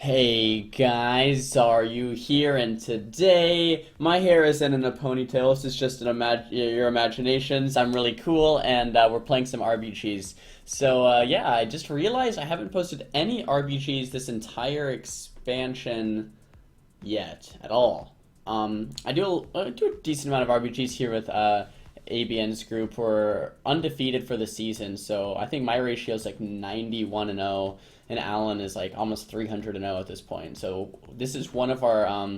Hey guys, Xaryu here, and today my hair isn't in a ponytail. This is just your imaginations. I'm really cool, and we're playing some RBGs. Yeah, I just realized I haven't posted any RBGs this entire expansion yet at all. I do a decent amount of RBGs here with ABN's group. We're undefeated for the season, so I think my ratio is like 91 and 0, and Alan is like almost 300 and 0 at this point. So this is one of our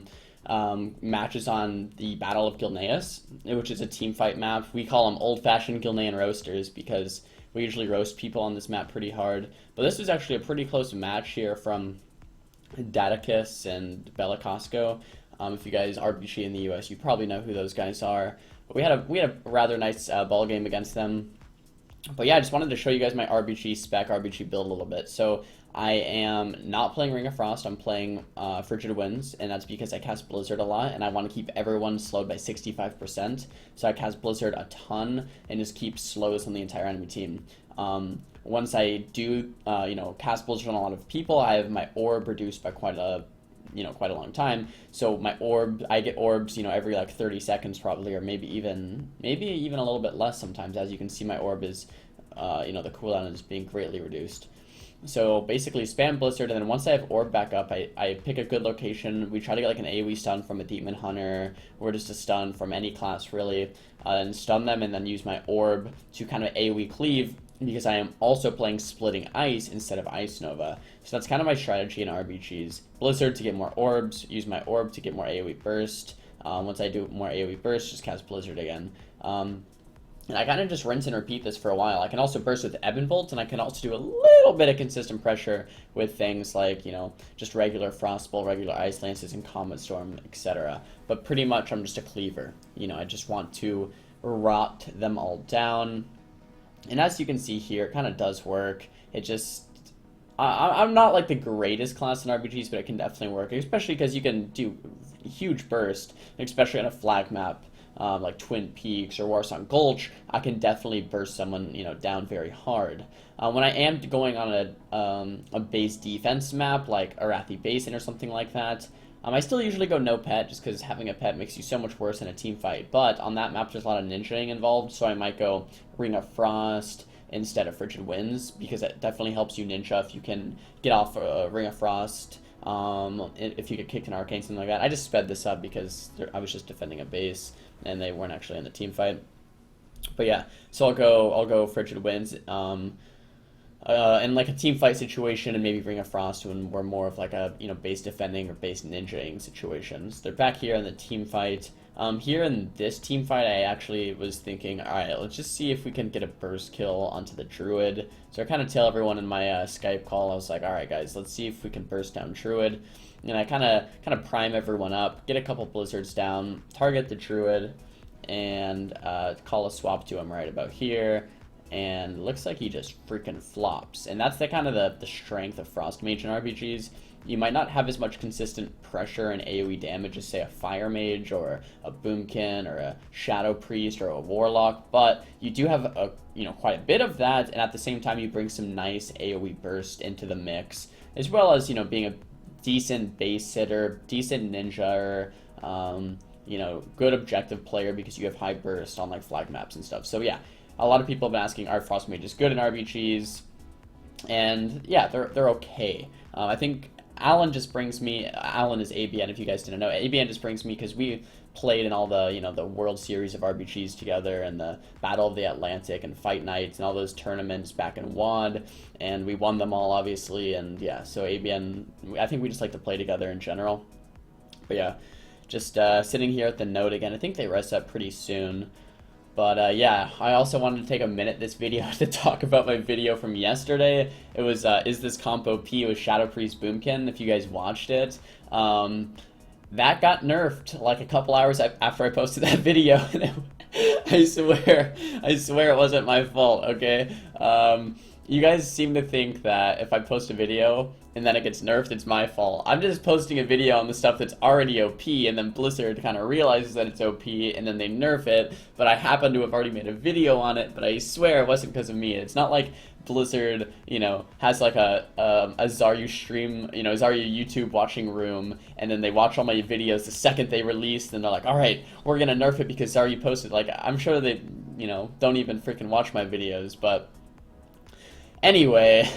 matches on the Battle of Gilneas, which is a team fight map. We call them old-fashioned Gilnean roasters because we usually roast people on this map pretty hard. But this was actually a pretty close match here from Daticus and Bellicosco. If you guys RBG in the US, you probably know who those guys are. But we had a rather nice ball game against them. But yeah, I just wanted to show you guys my RBG spec, RBG build a little bit. So I am not playing Ring of Frost. I'm playing Frigid Winds, and that's because I cast Blizzard a lot, and I want to keep everyone slowed by 65%. So I cast Blizzard a ton and just keep slows on the entire enemy team. Once I do, cast Blizzard on a lot of people, I have my orb reduced by quite a long time. So my orb, I get orbs, every like 30 seconds probably, or maybe even a little bit less sometimes. As you can see, my orb is, the cooldown is being greatly reduced. So basically spam Blizzard, and then once I have orb back up, I pick a good location. We try to get like an AoE stun from a Demon Hunter, or just a stun from any class really, and stun them, and then use my orb to kind of AoE cleave, because I am also playing Splitting Ice instead of Ice Nova. So that's kind of my strategy in RBGs. Blizzard to get more orbs, use my orb to get more AoE burst. Once I do more AoE burst, just cast Blizzard again. And I kind of just rinse and repeat this for a while. I can also burst with Ebon Bolt, and I can also do a little bit of consistent pressure with things like, just regular Frostbolt, regular Ice Lances, and Comet Storm, etc. But pretty much I'm just a cleaver. I just want to rot them all down. And as you can see here, it kind of does work. It just... I'm not like the greatest class in RBGs, but it can definitely work, especially because you can do huge burst, especially on a flag map like Twin Peaks or Warsong Gulch. I can definitely burst someone down very hard. When I am going on a base defense map like Arathi Basin or something like that, I still usually go no pet, just because having a pet makes you so much worse in a team fight. But on that map, there's a lot of ninjaing involved, so I might go Ring of Frost instead of Frigid Winds, because it definitely helps you ninja if you can get off a Ring of Frost. If you get kicked in Arcane, something like that. I just sped this up because I was just defending a base, and they weren't actually in the team fight. But yeah, so I'll go Frigid Winds. In like a team fight situation, and maybe Ring of Frost when we're more of like a base defending or base ninjaing situations. They're back here in the team fight. Here in this team fight, I actually was thinking, all right, let's just see if we can get a burst kill onto the Druid. So I kind of tell everyone in my Skype call, I was like, all right, guys, let's see if we can burst down Druid. And I kind of prime everyone up, get a couple blizzards down, target the Druid, and call a swap to him right about here. And looks like he just freaking flops. And that's the kind of the strength of Frost Mage in RPGs. You might not have as much consistent pressure and AoE damage as, say, a Fire Mage or a Boomkin or a Shadow Priest or a Warlock, but you do have quite a bit of that, and at the same time you bring some nice AoE burst into the mix, as well as being a decent base hitter, decent ninja, good objective player because you have high burst on like flag maps and stuff. So yeah. A lot of people have been asking, are Frost Mages good in RBGs? And yeah, they're okay. I think Alan is ABN, if you guys didn't know. ABN just brings me because we played in all the the World Series of RBGs together, and the Battle of the Atlantic and Fight Nights and all those tournaments back in WoD, and we won them all obviously. And yeah, so ABN, I think we just like to play together in general. But yeah, just sitting here at the node again. I think they rest up pretty soon. But yeah, I also wanted to take a minute this video to talk about my video from yesterday. It was, is this comp OP with Shadow Priest Boomkin, if you guys watched it. That got nerfed like a couple hours after I posted that video. I swear it wasn't my fault, okay? You guys seem to think that if I post a video and then it gets nerfed, it's my fault. I'm just posting a video on the stuff that's already OP, and then Blizzard kind of realizes that it's OP, and then they nerf it, but I happen to have already made a video on it, but I swear it wasn't because of me. It's not like Blizzard, has like a Xaryu stream, Xaryu YouTube watching room, and then they watch all my videos the second they release, and they're like, all right, we're gonna nerf it because Xaryu posted. Like, I'm sure they, don't even freaking watch my videos, but anyway,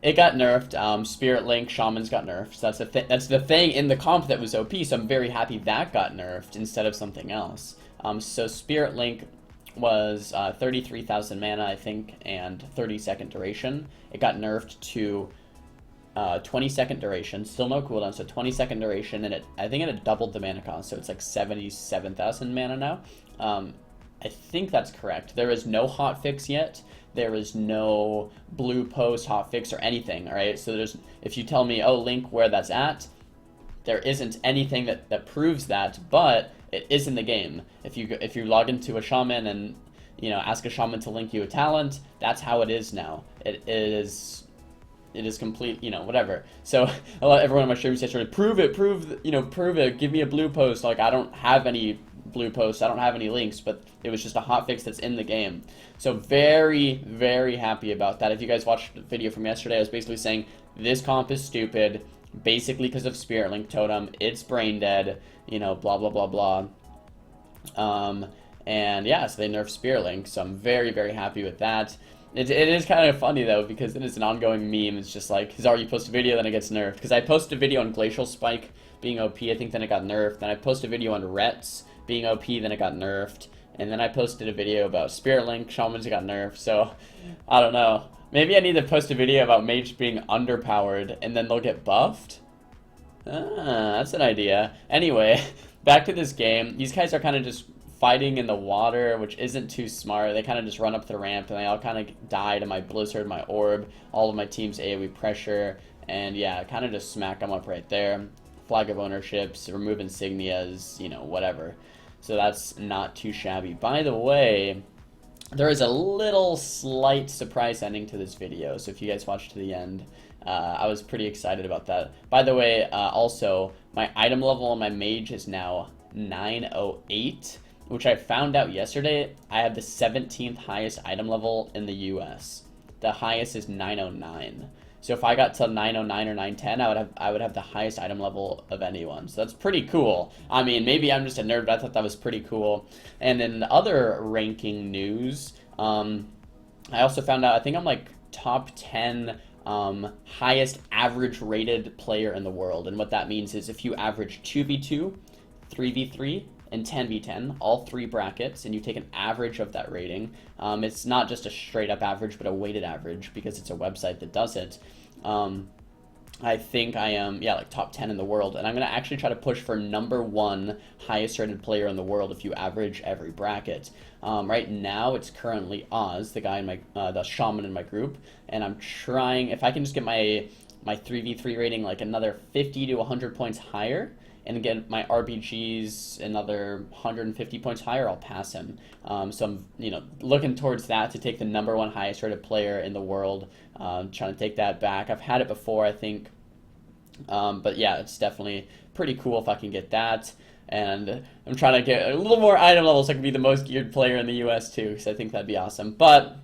it got nerfed. Spirit Link Shamans got nerfed. So that's the thing in the comp that was OP. So I'm very happy that got nerfed instead of something else. So Spirit Link was 33,000 mana, I think, and 30-second duration. It got nerfed to 20-second duration, still no cooldown, so 20-second duration, and I think it had doubled the mana cost, so it's like 77,000 mana now. I think that's correct. There is no hotfix yet. There is no blue post hotfix or anything, alright? So if you tell me, oh, Link, where that's at, there isn't anything that proves that, but it is in the game. If you log into a shaman and ask a shaman to link you a talent, that's how it is now. It is complete, whatever. So everyone on my stream said, prove it, give me a blue post. Like, I don't have any blue posts, I don't have any links, but it was just a hotfix that's in the game. So very, very happy about that. If you guys watched the video from yesterday, I was basically saying this comp is stupid, basically because of Spirit Link Totem, it's brain dead, blah, blah, blah, blah. And yeah, so they nerfed Spirit Link, so I'm very, very happy with that. It is kind of funny, though, because it is an ongoing meme. It's just like, Xaryu posts a video, then it gets nerfed. Because I posted a video on Glacial Spike being OP, I think, then it got nerfed. Then I posted a video on Rets being OP, then it got nerfed. And then I posted a video about Spirit Link Shamans, it got nerfed. So, I don't know. Maybe I need to post a video about Mage being underpowered, and then they'll get buffed? That's an idea. Anyway, back to this game. These guys are kind of just fighting in the water, which isn't too smart. They kind of just run up the ramp, and they all kind of die to my Blizzard, my Orb, all of my team's AoE pressure, and yeah, kind of just smack them up right there. Flag of ownerships, remove insignias, whatever. So that's not too shabby. By the way, there is a little slight surprise ending to this video, so if you guys watched to the end, I was pretty excited about that. By the way, also, my item level on my mage is now 908, which I found out yesterday. I have the 17th highest item level in the US. The highest is 909. So if I got to 909 or 910, I would have the highest item level of anyone. So that's pretty cool. I mean, maybe I'm just a nerd, but I thought that was pretty cool. And in other ranking news, I also found out, I think I'm like top 10 highest average rated player in the world. And what that means is if you average 2v2, 3v3, and 10v10, all three brackets, and you take an average of that rating. It's not just a straight up average, but a weighted average, because it's a website that does it. I think I am, like top 10 in the world, and I'm going to actually try to push for #1 highest rated player in the world if you average every bracket. Right now, it's currently Oz, the guy in my, the shaman in my group, and I'm trying, if I can just get my 3v3 rating like another 50 to 100 points higher, and get my RBGs another 150 points higher, I'll pass him. So I'm, looking towards that to take the #1 highest rated player in the world. Trying to take that back. I've had it before, I think. But yeah, it's definitely pretty cool if I can get that. And I'm trying to get a little more item levels so I can be the most geared player in the US too, because I think that'd be awesome. But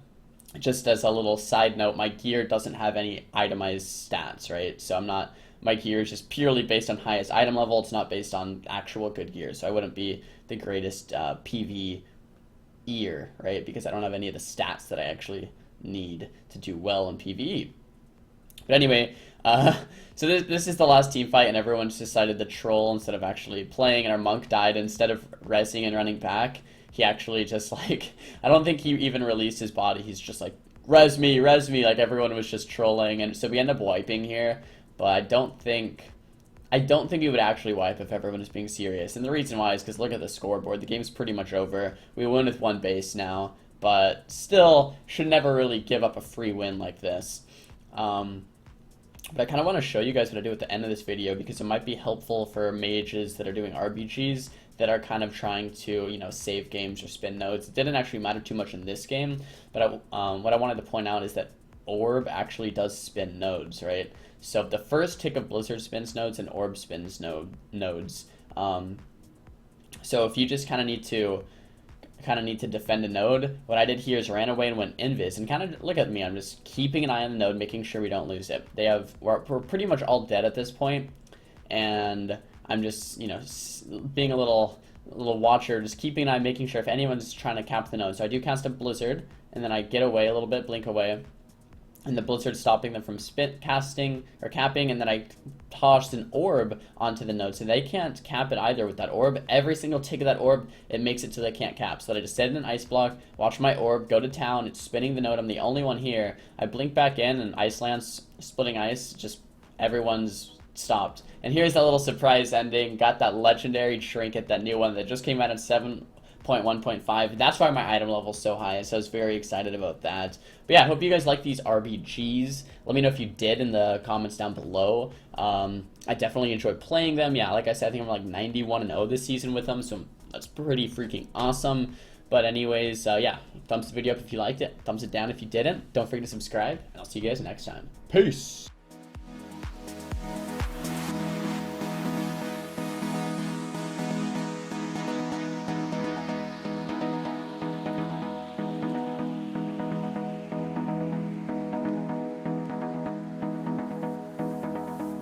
just as a little side note, my gear doesn't have any itemized stats, right? So my gear is just purely based on highest item level. It's not based on actual good gear. So I wouldn't be the greatest PvE-er, right? Because I don't have any of the stats that I actually need to do well in PvE. But anyway, so this is the last team fight, and everyone's decided to troll instead of actually playing, and our monk died. Instead of resing and running back, he actually just like, I don't think he even released his body. He's just like, res me, like everyone was just trolling. And so we end up wiping here. But I don't think we would actually wipe if everyone is being serious. And the reason why is because look at the scoreboard. The game's pretty much over. We win with 1 base now, but still should never really give up a free win like this. But I kind of want to show you guys what I do at the end of this video, because it might be helpful for mages that are doing RBGs that are kind of trying to, save games or spin nodes. It didn't actually matter too much in this game, but what I wanted to point out is that Orb actually does spin nodes, right? So the first tick of Blizzard spins nodes and Orb spins nodes. So if you just kind of need to I kind of need to defend a node. What I did here is ran away and went invis, and kind of look at me. I'm just keeping an eye on the node, making sure we don't lose it. We're pretty much all dead at this point, and I'm just, you know, being a little watcher, just keeping an eye, making sure if anyone's trying to cap the node. So I do cast a blizzard, and then I get away a little bit, blink away, and the blizzard stopping them from casting or capping, and then I tossed an orb onto the node, so they can't cap it either with that orb. Every single tick of that orb, it makes it so they can't cap. So that I just set in an ice block, watch my orb go to town. It's spinning the node. I'm the only one here. I blink back in, and ice lance, splitting ice, just everyone's stopped. And here's that little surprise ending. Got that legendary trinket, that new one that just came out at 7.1.5. That's why my item level is so high, so I was very excited about that. But yeah, I hope you guys like these RBGs. Let me know if you did in the comments down below. I definitely enjoyed playing them. Yeah, like I said, I think I'm like 91-0 this season with them, so that's pretty freaking awesome. But anyways, yeah, thumbs the video up if you liked it. Thumbs it down if you didn't. Don't forget to subscribe, and I'll see you guys next time. Peace!